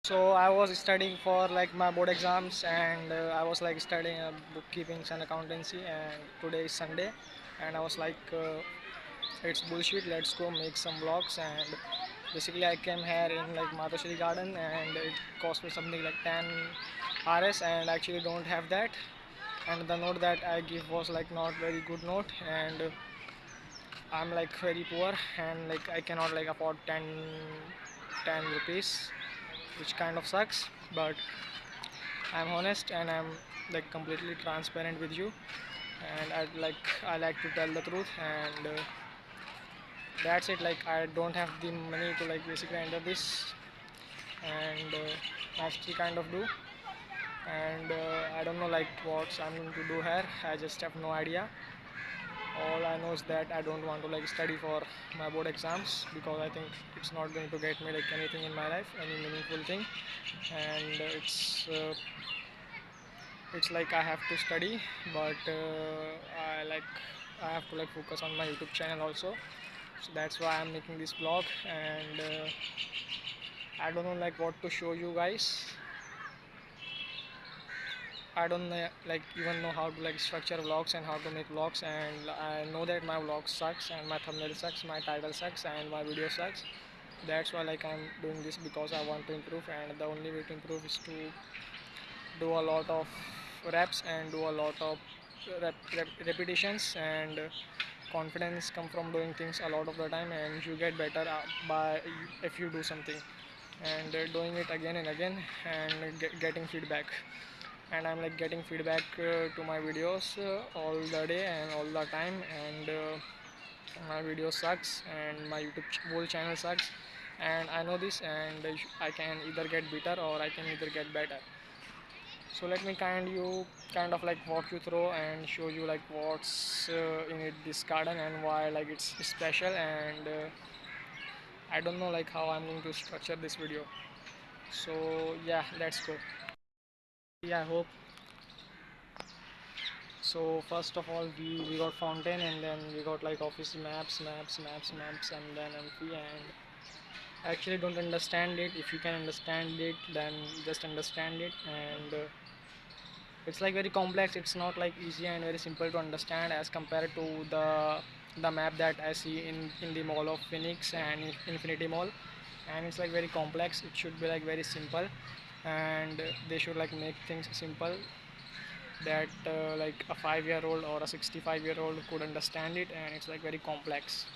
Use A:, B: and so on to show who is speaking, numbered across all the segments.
A: So I was studying for like my board exams, and I was like studying bookkeeping and accountancy. And today is Sunday, and I was like, it's bullshit. Let's go make some vlogs. And basically, I came here in like Matoshri Garden, and it cost me something like 10 RS, and I actually don't have that. And the note that I give was like not very good note, and I'm like very poor, and like I cannot like afford 10 rupees, which kind of sucks. But I'm honest and I'm like completely transparent with you, and I like to tell the truth, and that's it. Like I don't have the money to like basically enter this, and I still kind of do, and I don't know like what I'm going to do here. I just have no idea. All I know is that I don't want to like study for my board exams because I think it's not going to get me like anything in my life, any meaningful thing, and it's like I have to study, but I have to like focus on my YouTube channel also. So that's why I'm making this vlog, and I don't know like what to show you guys. I don't like even know how to like structure vlogs and how to make vlogs, and I know that my vlog sucks and my thumbnail sucks, my title sucks, and my video sucks. That's why like I'm doing this because I want to improve, and the only way to improve is to do a lot of reps and do a lot of repetitions, and confidence come from doing things a lot of the time, and you get better by if you do something and doing it again and again, and getting feedback. And I'm like getting feedback to my videos all the day and all the time, and my video sucks and my YouTube whole channel sucks, and I know this, and I can either get better or I can either get better. So let me kind of like walk you through and show you like what's in it this garden and why like it's special, and I don't know like how I'm going to structure this video. So yeah, let's go. Yeah, I hope. So first of all, we got fountain, and then we got like office maps, and then MP. And I actually don't understand it. If you can understand it, then just understand it. And it's like very complex. It's not like easy and very simple to understand as compared to the map that I see in the mall of Phoenix and Infinity Mall. And it's like very complex. It should be like very simple, and they should like make things simple that like a 5-year-old or a 65-year-old could understand it. And it's like very complex,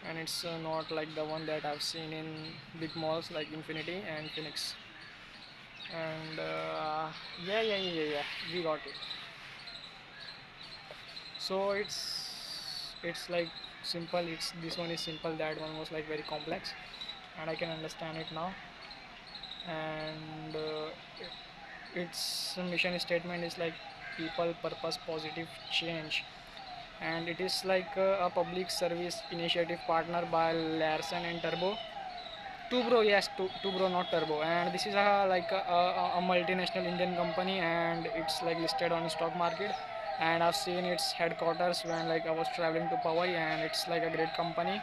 A: and it's not like the one that I've seen in big malls like Infinity and Phoenix. And yeah, we got it. So it's like simple. It's this one is simple, that one was like very complex, and I can understand it now. And its mission statement is like people purpose positive change, and it is like a public service initiative partner by Larsen and Turbo. Two bro, yes, two bro, not Turbo. And this is a like a multinational Indian company, and it's like listed on stock market. And I've seen its headquarters when like I was traveling to Powai, and it's like a great company.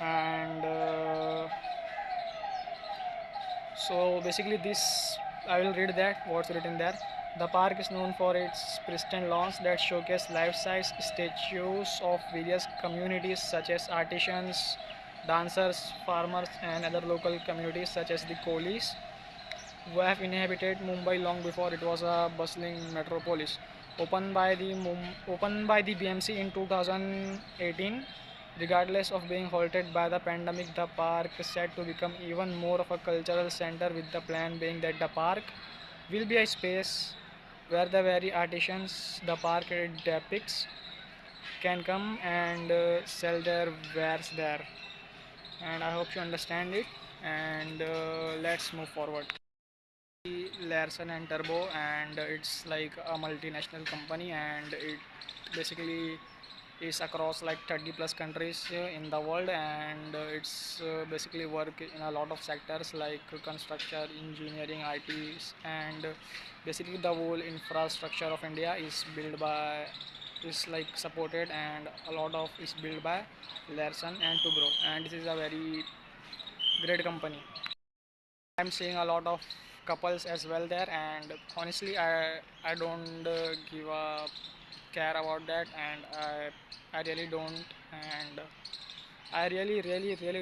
A: And so basically, this I will read that what's written there. The park is known for its pristine lawns that showcase life-size statues of various communities such as artisans, dancers, farmers, and other local communities such as the Kolis, who have inhabited Mumbai long before it was a bustling metropolis. Opened by the BMC in 2018, regardless of being halted by the pandemic, the park is set to become even more of a cultural center, with the plan being that the park will be a space where the very artisans the park depicts can come and sell their wares there. And I hope you understand it, and let's move forward. Larsen and Turbo, and it's like a multinational company, and it basically is across like 30 plus countries in the world, and it's basically work in a lot of sectors like construction, engineering, ITs, and basically the whole infrastructure of India is like supported, and a lot of is built by Larsen and Tubro, and this is a very great company. I'm seeing a lot of couples as well there, and honestly, I don't give a care about that, and I really don't, and I really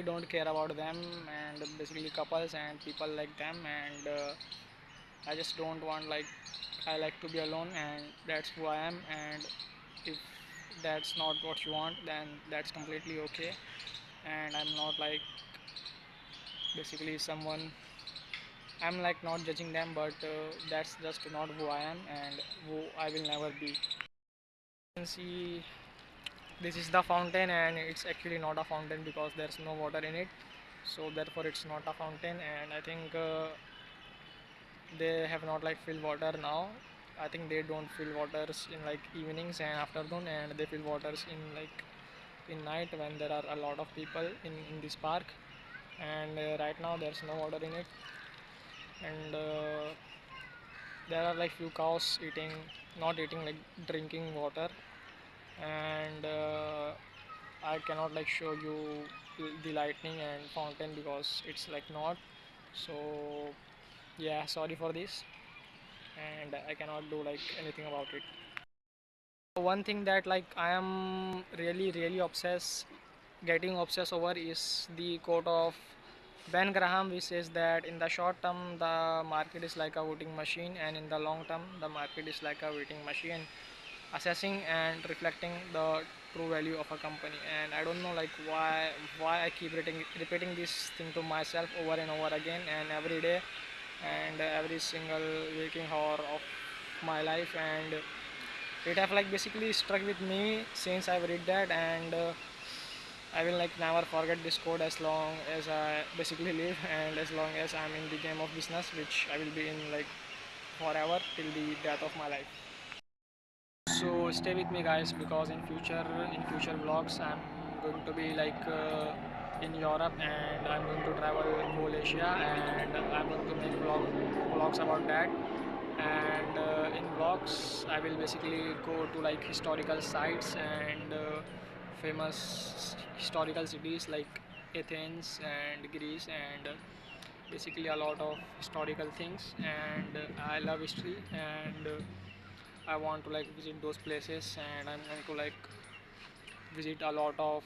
A: don't care about them, and basically couples and people like them, and I just don't want, like, I like to be alone, and that's who I am, and if that's not what you want, then that's completely okay, and I'm not like basically someone, I'm like not judging them, but that's just not who I am and who I will never be. You can see this is the fountain, and it's actually not a fountain because there's no water in it, so therefore it's not a fountain, and I think they have not like fill water now. I think they don't fill waters in like evenings and afternoon, and they fill waters in like in night when there are a lot of people in this park, and right now there's no water in it, and there are like few cows eating, not eating, like drinking water, and I cannot like show you the lightning and fountain because it's like not, so yeah, sorry for this, and I cannot do like anything about it. One thing that like I am really obsessed, getting obsessed over is the quote of Ben Graham, which says that in the short term the market is like a voting machine, and in the long term the market is like a waiting machine, assessing and reflecting the true value of a company. And I don't know like why I keep repeating this thing to myself over and over again and every day and every single waking hour of my life, and it have like basically struck with me since I've read that, and I will like never forget this code as long as I basically live and as long as I'm in the game of business, which I will be in like forever till the death of my life. So stay with me guys, because in future vlogs I'm going to be like in Europe, and I'm going to travel whole Asia, and I'm going to make vlogs about that, and in vlogs I will basically go to like historical sites and famous historical cities like Athens and Greece, and basically a lot of historical things, and I love history, and I want to like visit those places, and I'm going to like visit a lot of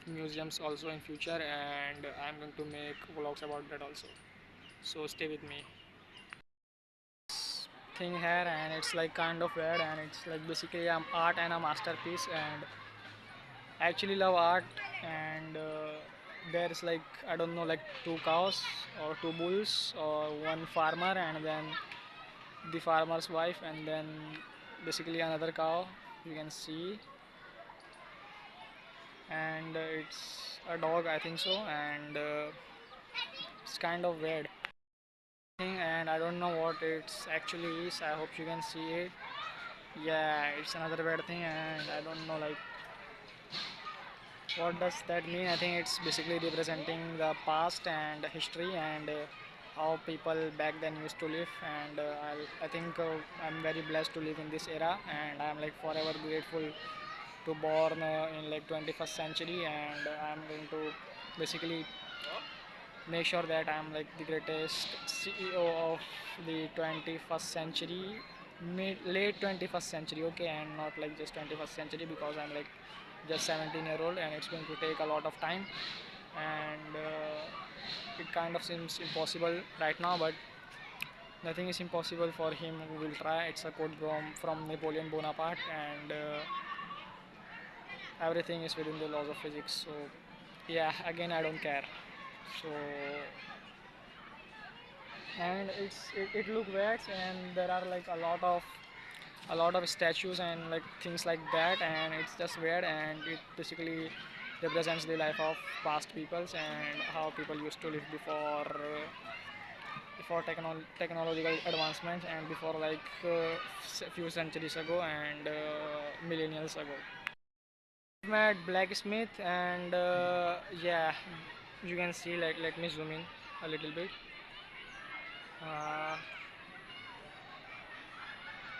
A: museums also in future, and I'm going to make vlogs about that also, so stay with me. Thing here, and it's like kind of weird, and it's like basically art and a masterpiece, and I actually love art, and there's like I don't know, like two cows or two bulls or one farmer, and then the farmer's wife, and then basically another cow you can see, and it's a dog I think so, and it's kind of weird thing, and I don't know what it's actually is. I hope you can see it. Yeah, it's another weird thing, and I don't know like what does that mean. I think it's basically representing the past and history, and how people back then used to live, and I think I'm very blessed to live in this era, and I'm like forever grateful to born in like 21st century, and I'm going to basically make sure that I'm like the greatest CEO of the 21st century, late 21st century, okay, and not like just 21st century, because I'm like just 17-year-old, and it's going to take a lot of time, and it kind of seems impossible right now, but nothing is impossible for him who will try. It's a quote from Napoleon Bonaparte, and everything is within the laws of physics. So yeah, again I don't care. So, and it look weird, and there are like a lot of statues and like things like that, and it's just weird, and it basically represents the life of past peoples and how people used to live before technological advancements, and before like few centuries ago, and millennials ago. Met blacksmith, and yeah, you can see, like, let me zoom in a little bit. uh,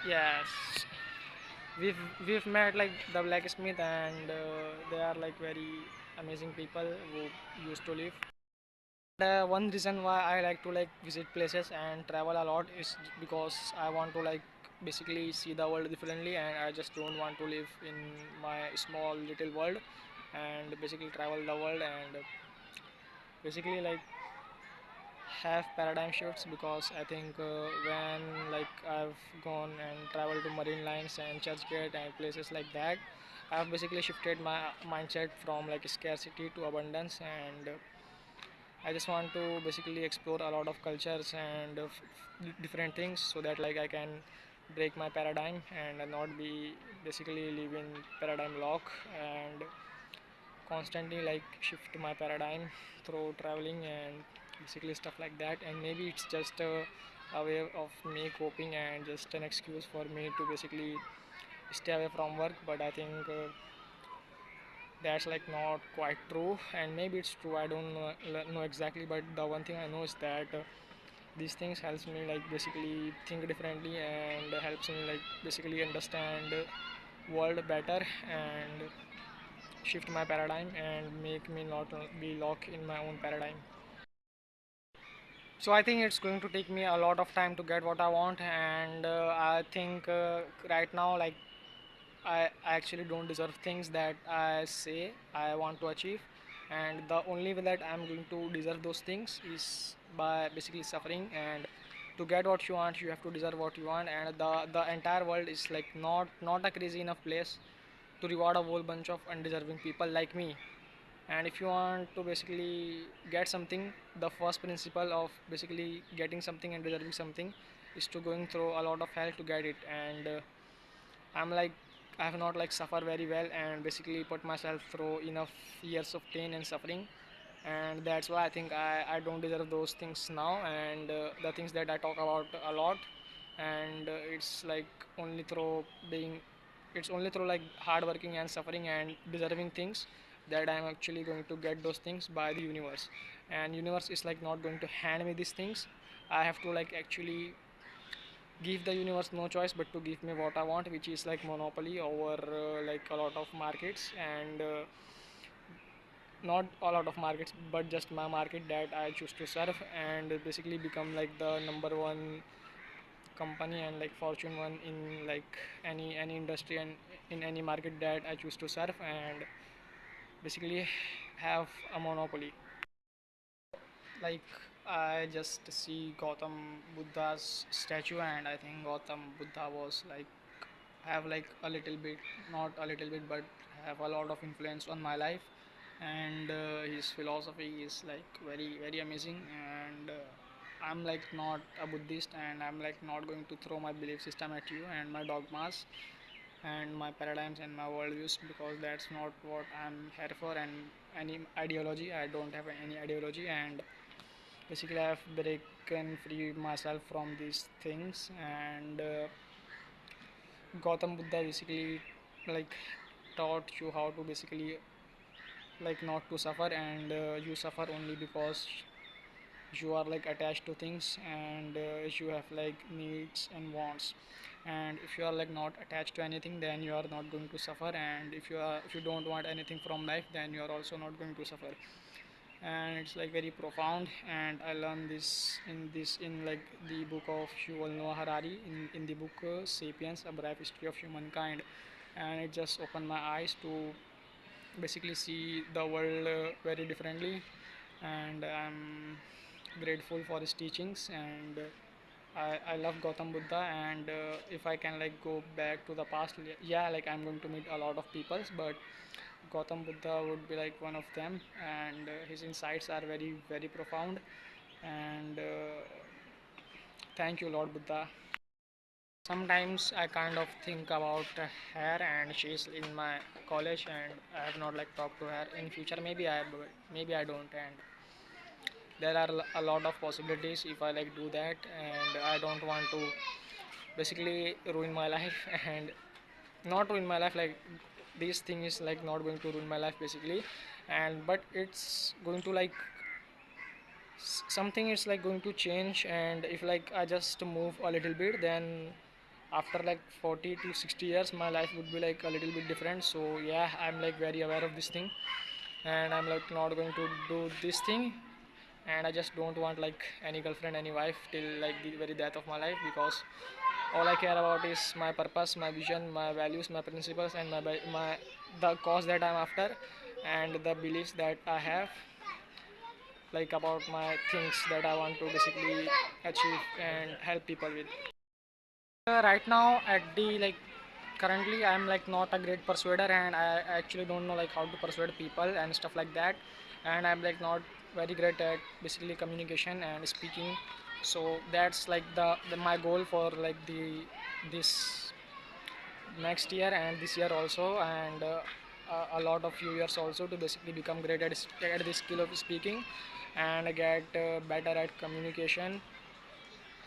A: yes, we've met like the blacksmith, and they are like very amazing people who used to live One reason why I like to like visit places and travel a lot is because I want to like basically see the world differently, and I just don't want to live in my small little world, and basically travel the world and basically like have paradigm shifts. Because I think when like I've gone and traveled to marine lines and churchgate and places like that, I've basically shifted my mindset from like scarcity to abundance, and I just want to basically explore a lot of cultures and different things, so that like I can break my paradigm and not be basically live in paradigm lock, and constantly like shift my paradigm through traveling and basically stuff like that. And maybe it's just a way of me coping and just an excuse for me to basically stay away from work. But I think that's like not quite true, and maybe it's true, I don't know exactly. But the one thing I know is that these things helps me like basically think differently and helps me like basically understand world better and shift my paradigm and make me not be locked in my own paradigm. So I think it's going to take me a lot of time to get what I want, and I think right now like I actually don't deserve things that I say I want to achieve, and the only way that I'm going to deserve those things is by basically suffering. And to get what you want, you have to deserve what you want, and the entire world is like not a crazy enough place to reward a whole bunch of undeserving people like me. And if you want to basically get something, the first principle of basically getting something and deserving something is to going through a lot of hell to get it. And I'm like I have not like suffered very well and basically put myself through enough years of pain and suffering, and that's why I think I don't deserve those things now. And the things that I talk about a lot, and it's like only through being it's only through like hard working and suffering and deserving things that I'm actually going to get those things by the universe. And universe is like not going to hand me these things. I have to like actually give the universe no choice but to give me what I want, which is like monopoly over like a lot of markets, and not a lot of markets but just my market that I choose to serve, and basically become like the number one company and like fortune one in like any industry and in any market that I choose to serve, and basically have a monopoly. Like I just see Gautam Buddha's statue, and I think Gautam Buddha was like have like a little bit, not a little bit, but have a lot of influence on my life. And his philosophy is like very amazing. And I'm like not a Buddhist, and I'm like not going to throw my belief system at you and my dogmas and my paradigms and my worldviews, because that's not what I'm here for. And any ideology, I don't have any ideology, and basically I've broken free myself from these things. And Gautam Buddha basically like taught you how to basically like not to suffer, and you suffer only because you are like attached to things, and you have like needs and wants. And if you are like not attached to anything, then you are not going to suffer. And if you don't want anything from life, then you are also not going to suffer. And it's like very profound, and I learned this in like the book of Yuval Noah Harari, in the book Sapiens, A Brief History of Humankind. And it just opened my eyes to basically see the world very differently. And I'm grateful for his teachings. And I love Gautam Buddha. And if I can like go back to the past, yeah, like I'm going to meet a lot of people, but Gautam Buddha would be like one of them. And his insights are very profound. And thank you, Lord Buddha. Sometimes I kind of think about her, and she's in my college, and I have not like talked to her. In future, maybe I don't, and there are a lot of possibilities if I like do that, and I don't want to basically ruin my life and not ruin my life like this thing is like not going to ruin my life basically. And but it's going to like something is like going to change. And if like I just move a little bit, then after like 40 to 60 years my life would be like a little bit different. So yeah, I'm like very aware of this thing, and I'm like not going to do this thing. and I just don't want like any girlfriend, any wife till like the very death of my life, because all I care about is my purpose, my vision, my values, my principles, and my the cause that I'm after, and the beliefs that I have, like about my things that I want to basically achieve and help people with. Right now, at the like currently, I'm like not a great persuader, and I actually don't know like how to persuade people and stuff like that, and I'm like not very great at basically communication and speaking. So that's like the my goal for like the this next year and this year also, and a lot of few years also, to basically become great at the skill of speaking and get better at communication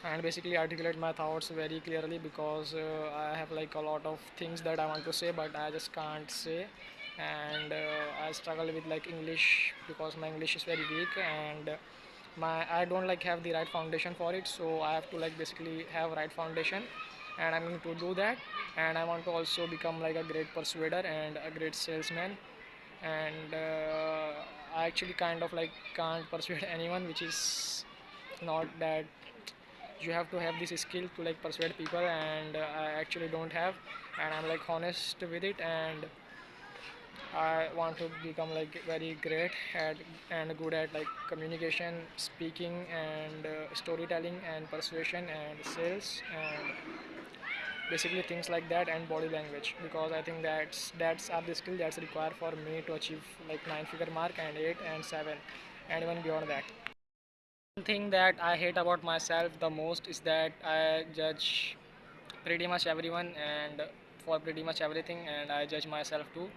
A: and basically articulate my thoughts very clearly, because I have like a lot of things that I want to say but I just can't say, and I struggle with like English because my English is very weak, and my I don't like have the right foundation for it, so I have to like basically have right foundation, and I'm going to do that. And I want to also become like a great persuader and a great salesman, and I actually kind of like can't persuade anyone, which is not that you have to have this skill to like persuade people, and I actually don't have, and I'm like honest with it, and I want to become like very great at and good at like communication, speaking, and storytelling and persuasion and sales and basically things like that, and body language, because I think that's are the skill that's required for me to achieve like 9-figure mark and 8 and 7 and even beyond that. One thing that I hate about myself the most is that I judge pretty much everyone and for pretty much everything, and I judge myself too.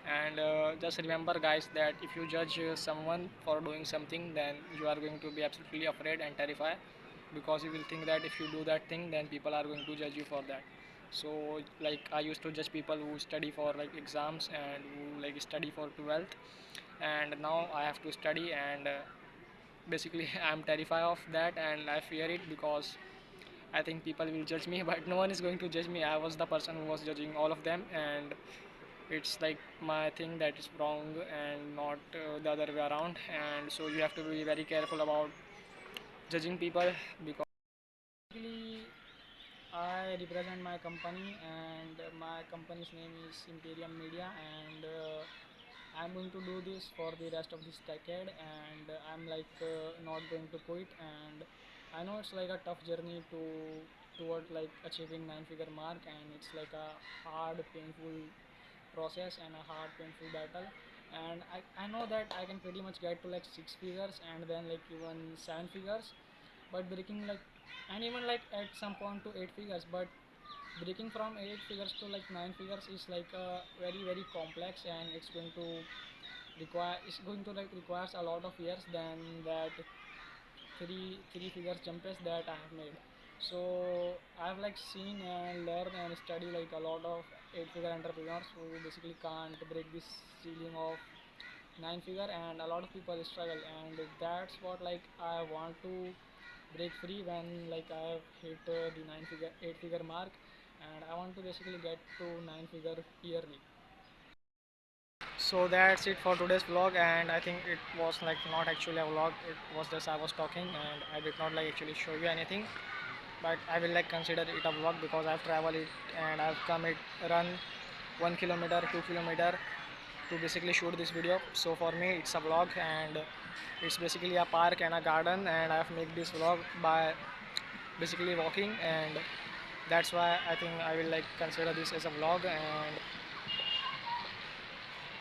A: And just remember, guys, that if you judge someone for doing something, then you are going to be absolutely afraid and terrified, because you will think that if you do that thing, then people are going to judge you for that. So, like, I used to judge people who study for like exams and who like study for 12th, and now I have to study, and basically I'm terrified of that and I fear it, because I think people will judge me, but no one is going to judge me. I was the person who was judging all of them, and it's like my thing that is wrong and not the other way around. And so you have to be very careful about judging people, because basically I represent my company, and my company's name is Imperium Media, and I'm going to do this for the rest of this decade, and I'm like not going to quit. And I know it's like a tough journey toward like achieving 9-figure mark, and it's like a hard, painful process and a hard, painful battle. And I know that I can pretty much get to like 6 figures and then like even 7 figures, but breaking like and even like at some point to 8 figures, but breaking from 8 figures to like 9 figures is like very very complex, and it's going to like requires a lot of years than that three figures jumps that I have made. So I've like seen and learned and studied like a lot of 8-figure entrepreneurs who basically can't break this ceiling of 9 figure, and a lot of people struggle, and that's what like I want to break free when like I've hit the 9 figure 8-figure mark, and I want to basically get to 9 figure yearly. So that's it for today's vlog, and I think it was like not actually a vlog, it was just I was talking and I did not like actually show you anything, but I will like consider it a vlog because I've traveled it and I've come it run 1 kilometer 2 kilometer to basically shoot this video. So for me it's a vlog, and it's basically a park and a garden, and I've made this vlog by basically walking, and that's why I think I will like consider this as a vlog. And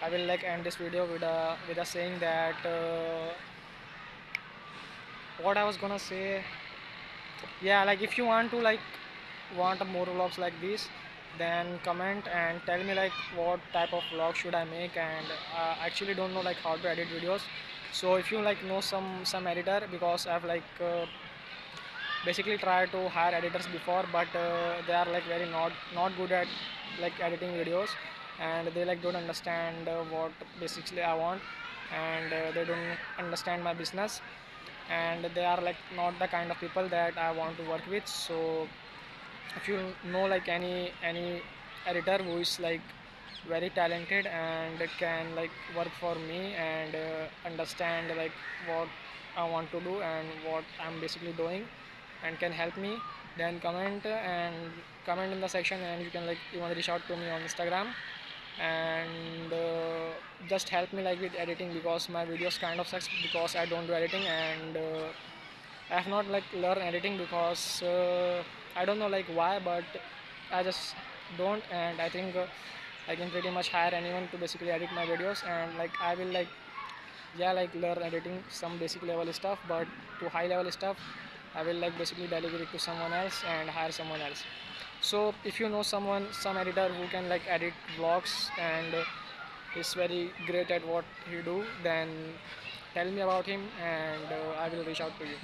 A: I will like end this video with a saying that what I was gonna say. Yeah, like if you want to like want more vlogs like this, then comment and tell me like what type of vlog should I make, and actually don't know like how to edit videos. So if you like know some editor, because I've like basically tried to hire editors before, but they are like very not good at like editing videos, and they like don't understand what basically I want, and they don't understand my business, and they are like not the kind of people that I want to work with. So if you know like any editor who is like very talented and can like work for me and understand like what I want to do and what I'm basically doing and can help me, then comment in the section, and you can like even reach out to me on Instagram and just help me like with editing, because my videos kind of sucks because I don't do editing, and I have not like learned editing because I don't know like why, but I just don't, and I think I can pretty much hire anyone to basically edit my videos, and like I will like yeah like learn editing some basic level stuff, but to high level stuff I will like basically delegate it to someone else and hire someone else. So if you know someone, some editor who can like edit vlogs and is very great at what he do, then tell me about him and I will reach out to you.